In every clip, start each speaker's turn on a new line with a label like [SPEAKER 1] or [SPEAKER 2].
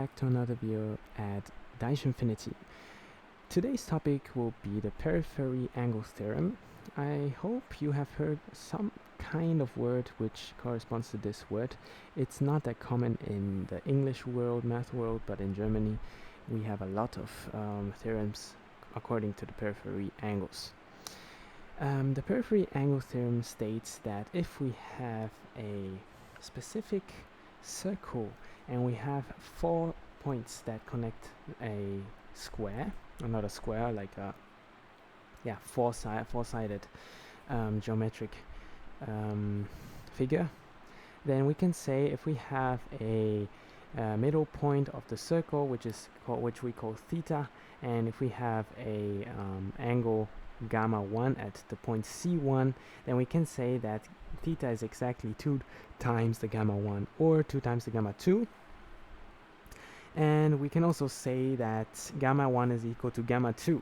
[SPEAKER 1] Back to another video at Daishinfinity. Today's topic will be the periphery angle theorem. I hope you have heard some kind of word which corresponds to this word. It's not that common in the English world, math world, but in Germany we have a lot of theorems according to the periphery angles. The periphery angle theorem states that if we have a specific circle and we have 4 points that connect a square, or not a square, like a four-sided geometric figure, then we can say if we have a middle point of the circle, which we call theta, and if we have a angle gamma 1 at the point C1, then we can say that theta is exactly 2 times the gamma 1 or 2 times the gamma 2. And we can also say that gamma 1 is equal to gamma 2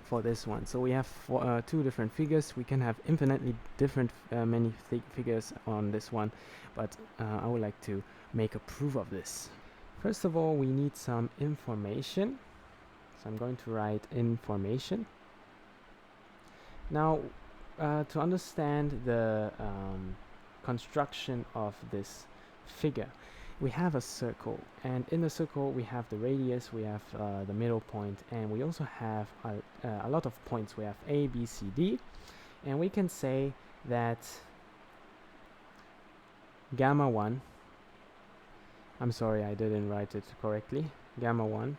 [SPEAKER 1] for this one. So we have two different figures. We can have infinitely different many figures on this one, but I would like to make a proof of this. First of all, we need some information. So I'm going to write information. Now, to understand the construction of this figure, we have a circle, and in the circle we have the radius, we have the middle point, and we also have a lot of points. We have A, B, C, D, and we can say that gamma 1, I'm sorry I didn't write it correctly, gamma 1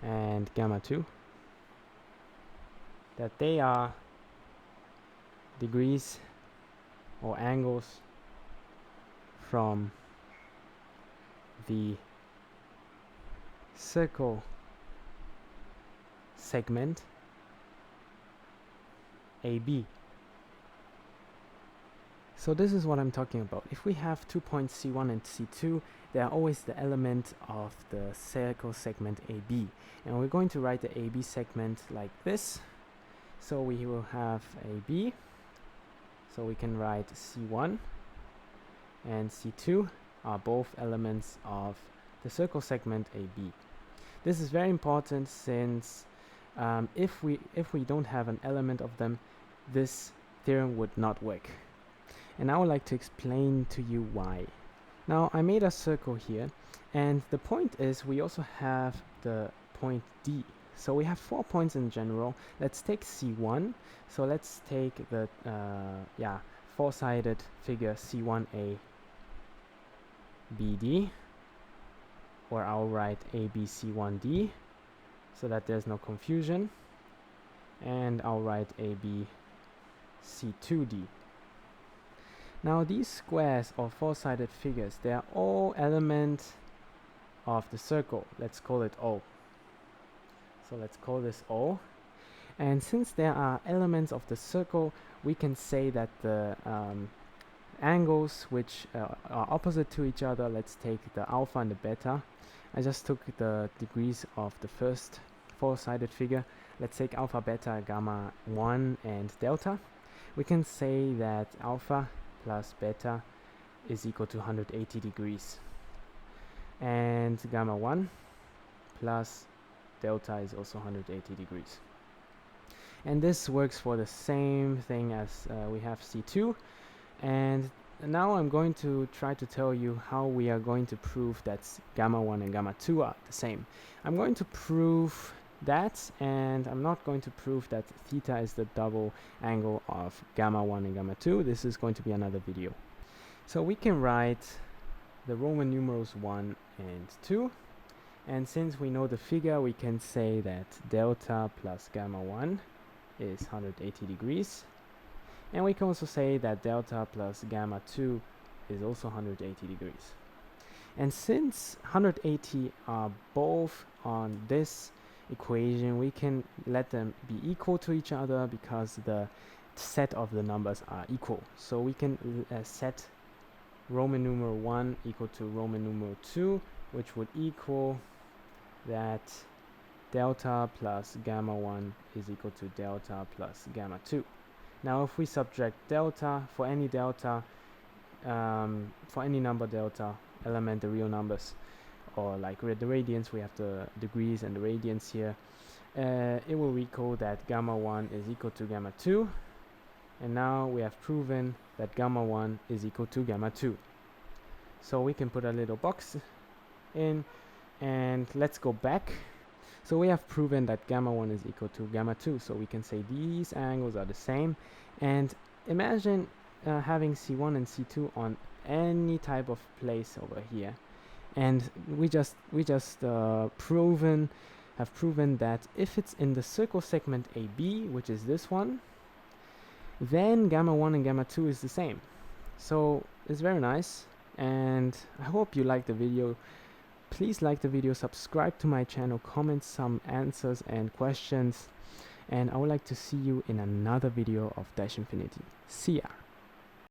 [SPEAKER 1] and gamma 2, that they are degrees or angles from the circle segment AB. So this is what I'm talking about. If we have 2 points C1 and C2, they are always the element of the circle segment AB, and we're going to write the AB segment like this. So we will have AB, so we can write C1 and C2 are both elements of the circle segment AB. This is very important since if we don't have an element of them, this theorem would not work. And I would like to explain to you why. Now I made a circle here, and the point is we also have the point D. So we have 4 points in general. Let's take C1. So let's take the four-sided figure C1A BD, or I'll write ABC1D so that there's no confusion, and I'll write ABC2D. Now these squares or four-sided figures, they are all elements of the circle. Let's call it O. So let's call this O. And since there are elements of the circle, we can say that the angles which are opposite to each other, let's take the alpha and the beta. I just took the degrees of the first four-sided figure. Let's take alpha, beta, gamma 1 and delta. We can say that alpha plus beta is equal to 180 degrees, and gamma 1 plus delta is also 180 degrees. And this works for the same thing as we have C2. And now I'm going to try to tell you how we are going to prove that gamma 1 and gamma 2 are the same. I'm going to prove that, and I'm not going to prove that theta is the double angle of gamma 1 and gamma 2. This is going to be another video. So we can write the Roman numerals 1 and 2, and since we know the figure, we can say that delta plus gamma 1 is 180 degrees. And we can also say that delta plus gamma 2 is also 180 degrees. And since 180 are both on this equation, we can let them be equal to each other because the set of the numbers are equal. So we can set Roman numeral 1 equal to Roman numeral 2, which would equal that delta plus gamma 1 is equal to delta plus gamma 2. Now if we subtract delta for any delta, for any number delta element, the real numbers or like with the radians, we have the degrees and the radians here, it will recall that gamma 1 is equal to gamma 2, and now we have proven that gamma 1 is equal to gamma 2. So we can put a little box in, and let's go back. So we have proven that gamma 1 is equal to gamma 2, so we can say these angles are the same. And imagine having C1 and C2 on any type of place over here, and we just have proven that if it's in the circle segment AB, which is this one, then gamma 1 and gamma 2 is the same. So it's very nice, and I hope you like the video. Please like the video, subscribe to my channel, comment some answers and questions, and I would like to see you in another video of Daishinfinity. See ya!